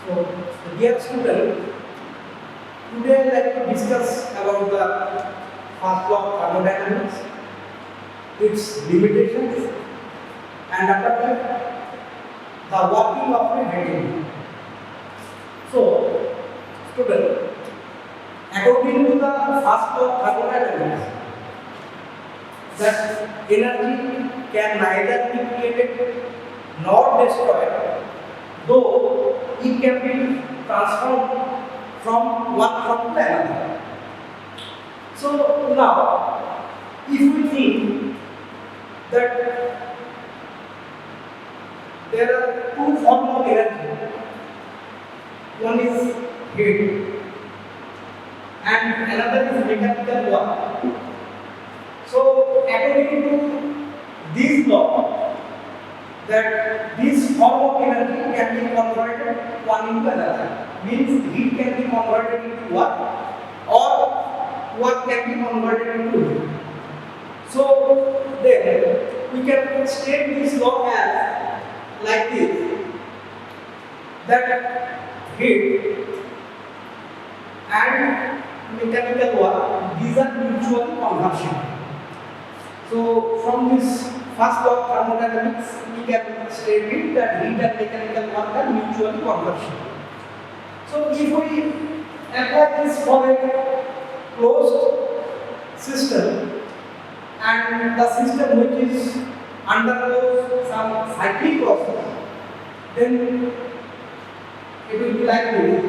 So, dear student, today I like to discuss about the first law of thermodynamics, its limitations, and after that, the working of a heating. So, student, according to the first law of thermodynamics, that energy can neither be created nor destroyed, though it can be transformed from one form to another. So now, if we think that there are two forms of energy, one is heat and another is mechanical work. So according to this law, that this form of energy can be converted one into another. Means heat can be converted into work or work can be converted into heat. So then we can state this law as like this, that heat and mechanical work, these are mutually conversion. So from this first law of thermodynamics, we can state it that heat and mechanical work are mutually conversion. So if we apply this for a closed system and the system which is undergoes some cyclic process, then it will be like this.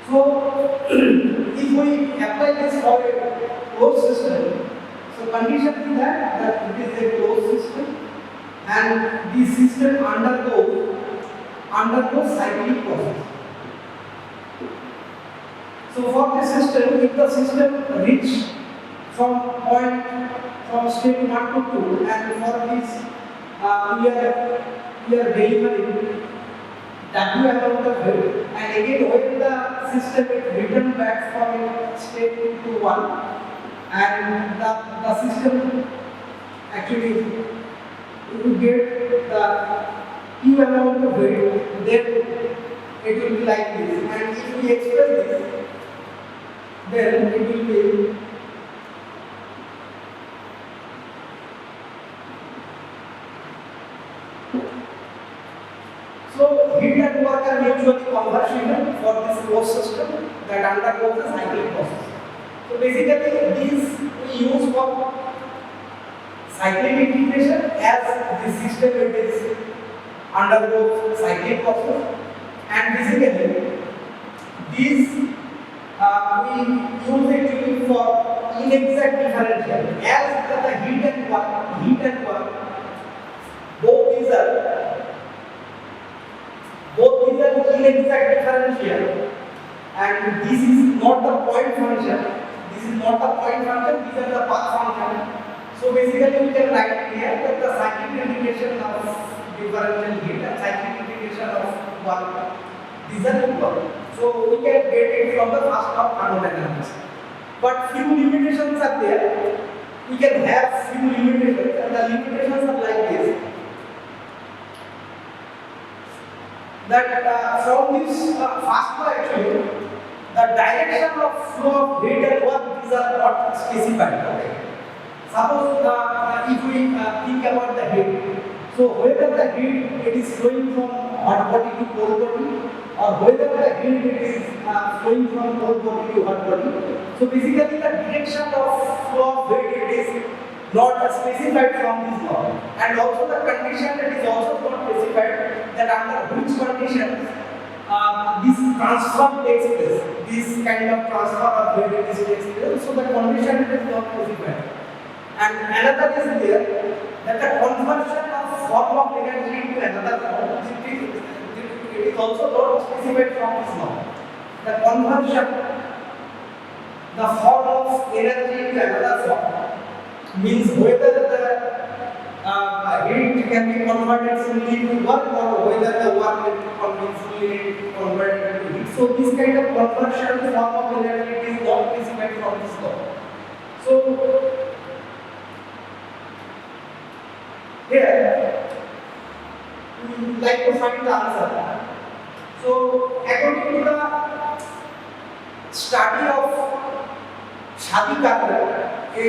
So, if we apply this for a closed system, so condition is that it is a closed system and the system undergoes cyclic process. So for the system, if the system reach from state 1 to 2, and for this we are delivering W amount of heat, and again when the system is returned back from state to 1, and the system actually will get the Q amount of heat, then it will be like this. And if we express this, then it will be so heat and work are mutually conversion for this closed system that undergoes the cyclic process. So basically these we use for cyclic integration as the system it is undergoes cyclic process, and basically these we use actually for inexact differential as the heat and work both these are inexact differential, and this is not the point function. These are the path function. So basically we can write here that the cyclic integration of differential heat and cyclic integration of work, these are equal. So we can get it from the first law of thermodynamics. But few limitations are there. We can have few limitations, and the limitations are like this. That from this first law actually, the direction of flow of heat and work, these are not specified. Okay. Suppose if we think about the heat, so whether the heat it is flowing from hot body to cold body, or whether the heat it is flowing from cold body to hot body. So basically the direction of flow of heat it is not specified from this law, and also the condition it is also not specified that under which conditions this transfer takes place. This kind of transfer of heat it is takes place. So the condition it is not specified. And another is there that the conversion of form of energy to another form, it is also not specified from this law. The conversion, the form of energy to another form, means whether the heat can be converted fully to work or whether the work can be fully converted to heat. So this kind of conversion form of energy is not specified from this law. So here we like to find the answer. So according to the study of Shadi Kakar, a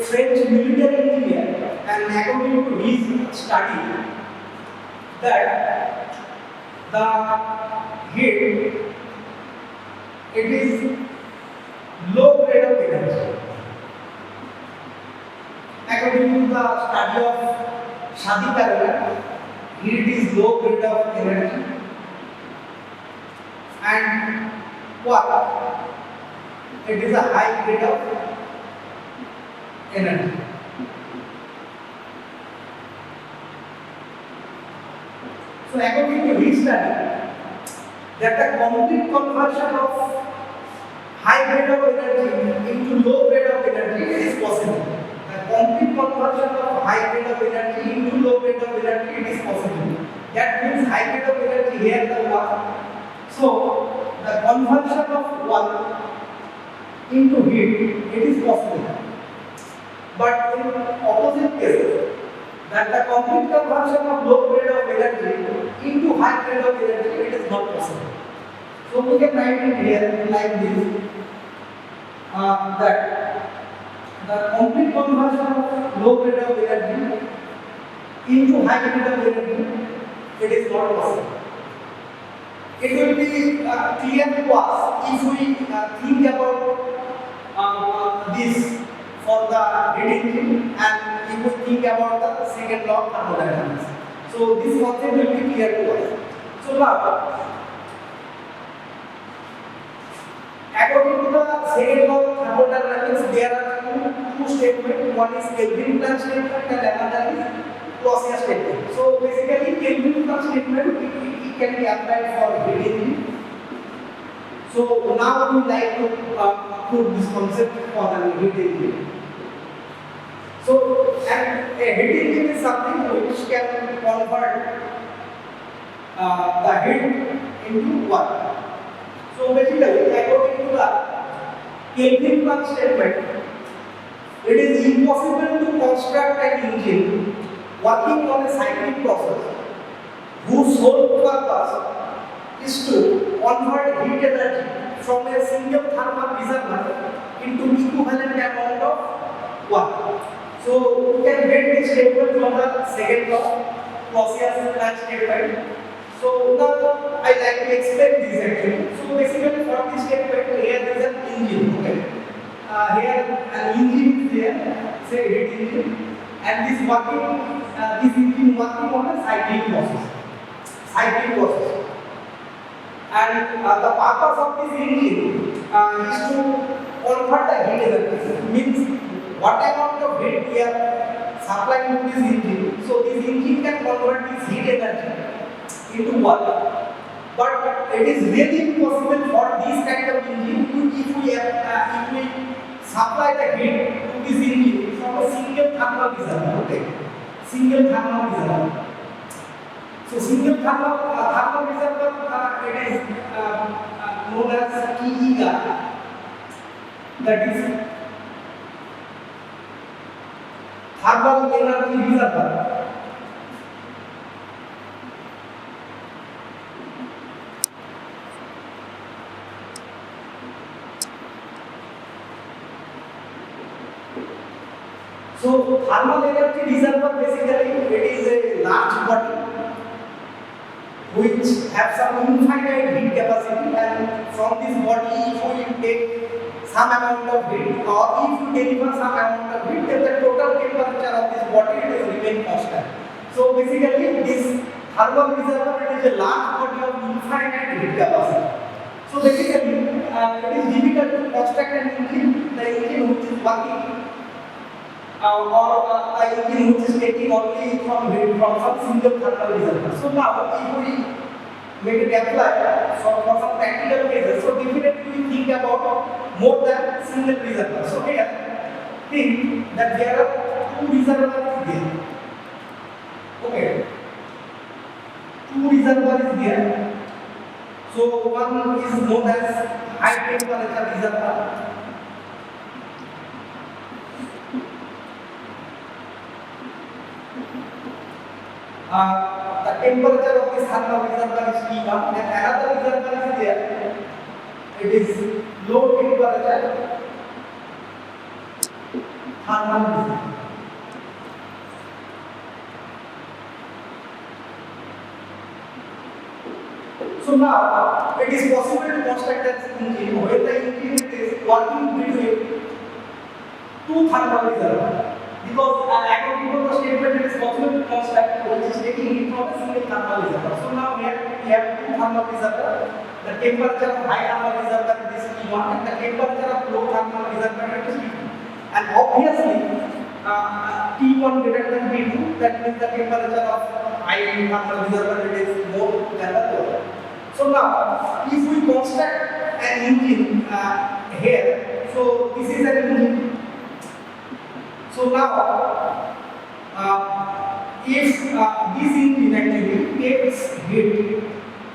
French military engineer, and according to his study, that the heat, it is low grade of energy. According to the study of Shadi Kakar, heat is low grade of energy, and what? It is a high grade of energy. So according to his study, that the complete conversion of high grade of energy into low grade of energy is possible. The complete conversion of high grade of energy into low grade of energy is possible. That means high grade of energy here the work. So the conversion of work into heat, it is possible. But in opposite cases, that the complete conversion of low grade of energy into high grade of energy, it is not possible. So we can write it here like this, that the complete conversion of low grade of energy into high grade of energy, it is not possible. It will be clear to us if we think about this for the heat engine, and if we think about the second law of thermodynamics. So this concept will be clear to us. So now, according to the second law of thermodynamics, there are two statements. One is Kelvin-Planck statement and another is Clausius statement. So basically, Kelvin-Planck statement it can be applied for heat engine. So now we like to prove this concept for the heat engine. So and a heat engine is something which can convert the heat into work. So basically, according to the Kelvin-Planck statement, it is impossible to construct an engine working on a cyclic process whose sole purpose is to convert heat energy from a single thermal reservoir into equivalent amount of work. So you can get this statement from the second law, Clausius-Planck statement. So now I like to explain this actually. So basically for this statement, here there is an engine. Okay. Here an engine is there, say heat engine, and this engine working on a cyclic process. And the purpose of this engine is to convert the heat energy. Means what amount of heat we are supplying to this engine. So this engine can convert this heat energy into work. But it is really impossible for this kind of engine if we supply the heat to this engine from a single thermal reservoir. Okay, single thermal reservoir. So single thermal reservoir, it is known as TER, that is thermal energy reservoir. So thermal energy reservoir basically it is a large body which have some infinite heat capacity, and from this body if you take some amount of heat or if you deliver some amount of heat, then the total temperature of this body it is remain constant. So basically this thermal reservoir it is a large body of infinite heat capacity. So basically it is difficult to construct an engine, the engine which is working or a engine which is taking only from some single thermal reservoir. So now if we make it apply for some practical cases, so definitely we think about more than single reservoir. So here think that there are two reservoirs there. Okay, reservoir is there. So one is known as high temperature reservoir. The temperature of this thermal reservoir is T1, and another reservoir is there. It is low temperature thermal reservoir. So now it is possible to construct an engine when the engine is working between two thermal reservoirs. Because according to the statement, it is possible to construct which is taking heat from a single thermal reservoir. So now here we have two thermal reservoirs. The temperature of high thermal reservoir is T1 and the temperature of low thermal reservoir is T2. And obviously T1 greater than T2, that means the temperature of high thermal reservoir is more than the lower. So now if we construct an engine here, so this is an engine. So now, if this engine actually takes heat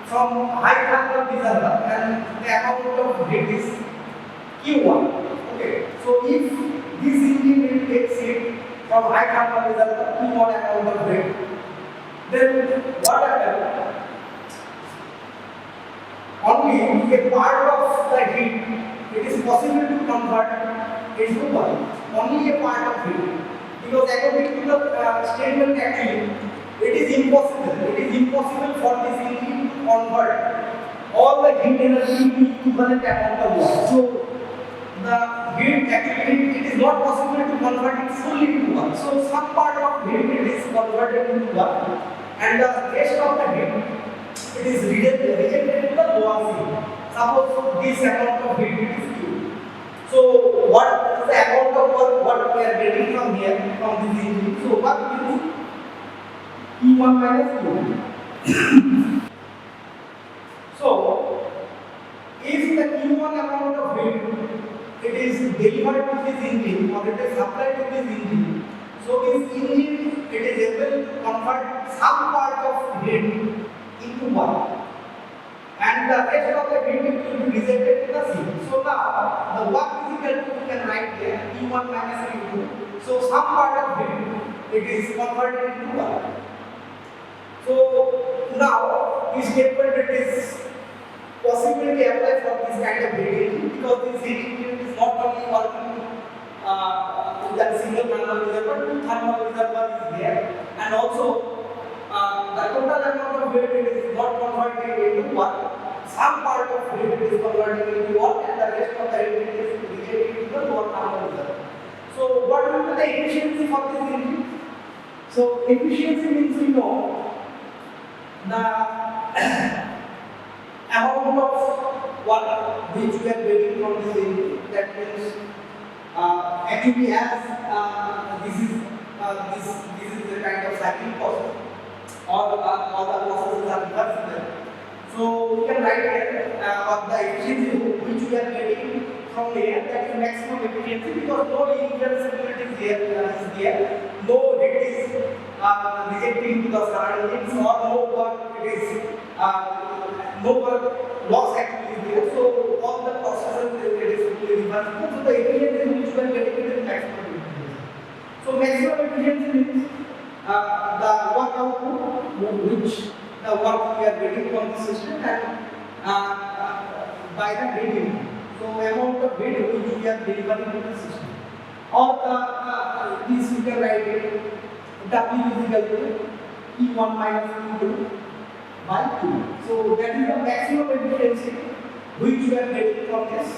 from high thermal reservoir and the amount of heat is Q1. Okay. So if this engine takes heat from high thermal reservoir Q1 amount of heat, then what happens? Only a part of the heat it is possible to convert into work. Only a part of heat, because according to the statement actually it is impossible for this engine to convert all the heat energy into equivalent amount of work. So the heat actually it is not possible to convert it fully into work. So some part of heat it is converted into work and the rest of the heat it is rejected to the lower field. Suppose this amount of heat is Q. So what is the amount of work what we are getting from here from this engine? So what is P1 minus Q. So if the Q1 amount of heat it is delivered to this engine or it is supplied to this engine, so this engine it is able to convert some part of heat into work. And the rest of the heat will be rejected to the sea. So now the work is equal to, you can write here P1 minus P2. So some part of heat it is converted into work. So now this statement it is possible to apply for this kind of heat engine because this heat engine is not only working with that single thermal reservoir, two thermal reservoir is there, and also the total amount of heat is not converted into work. Some part of heat is converted into work and the rest of the heat is rejected into the lower thermal reservoir. So what will be the efficiency for this engine? So efficiency means we know the amount of work which we are getting from this engine. That means actually as this is the kind of cycling process. All the processes are reversible. So we can write here of the efficiency which we are getting from here, that is maximum efficiency because no irreversibility is there, no heat is rejecting to the surroundings or no work it is no work loss actually is there. So all the processes it is fully reversible. So the efficiency which we are getting is maximum efficiency. So maximum efficiency means the work output which the work we are getting from the system and by the heat. So amount of heat which we are delivering to the system. Or this we can write it W is equal to P1 minus P2 by Q. So that is the maximum efficiency which we are getting from this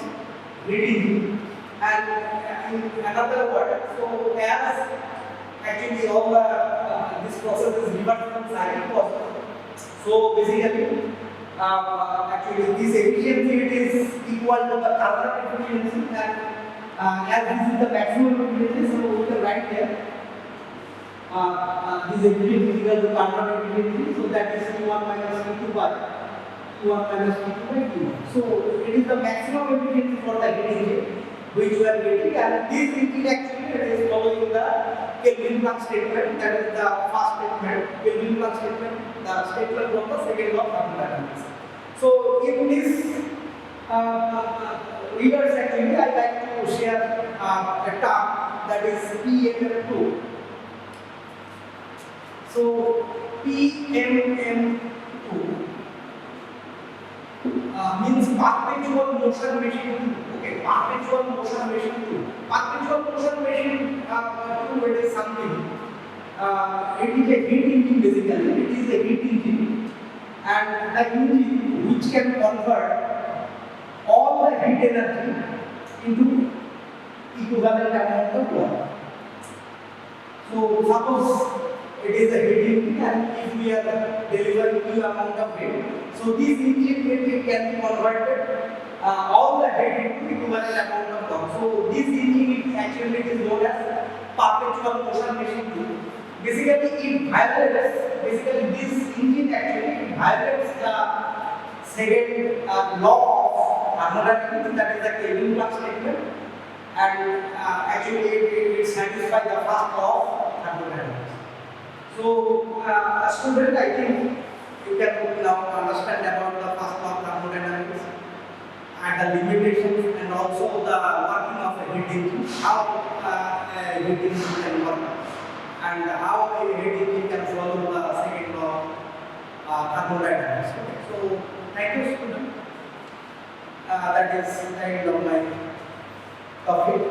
heat. And in another word, so as actually all this process is reversible cycle process. So basically, actually this efficiency it is equal to the thermal efficiency, and as this is the maximum efficiency, so we can write here this efficiency is equal to thermal efficiency. So that is Q1 minus Q2 by Q1 minus Q2 by Q1. So it is the maximum efficiency for the heat engine which we are getting, and this engine actually it is following the Kelvin Planck statement, that is the first statement, Kelvin Planck statement. the statement from the second law of thermodynamics. So in this regards actually I like to share a term that is PMM2. So PMM2 means perpetual motion machine 2. Okay, perpetual motion machine 2. Perpetual motion machine 2 it is something. It is a heat engine basically. It is a heat engine, and the engine which can convert all the heat energy into equivalent amount of work. So suppose it is a heat engine, and if we are delivering new amount of heat, so this engine it can be converted all the heat into equivalent amount of work. So this engine actually it is known as perpetual motion machine 2. Basically it violates, basically this engine actually violates the second law of thermodynamics, that is the Kelvin flux statement, and actually it satisfies the first law of thermodynamics. So student, I think you can now understand about the first law of thermodynamics and the limitations, and also the working of a heat engine, how a heat engine can work, and how a heat engine can follow the second law of thermodynamics. So thank you, student. That is the end of my topic.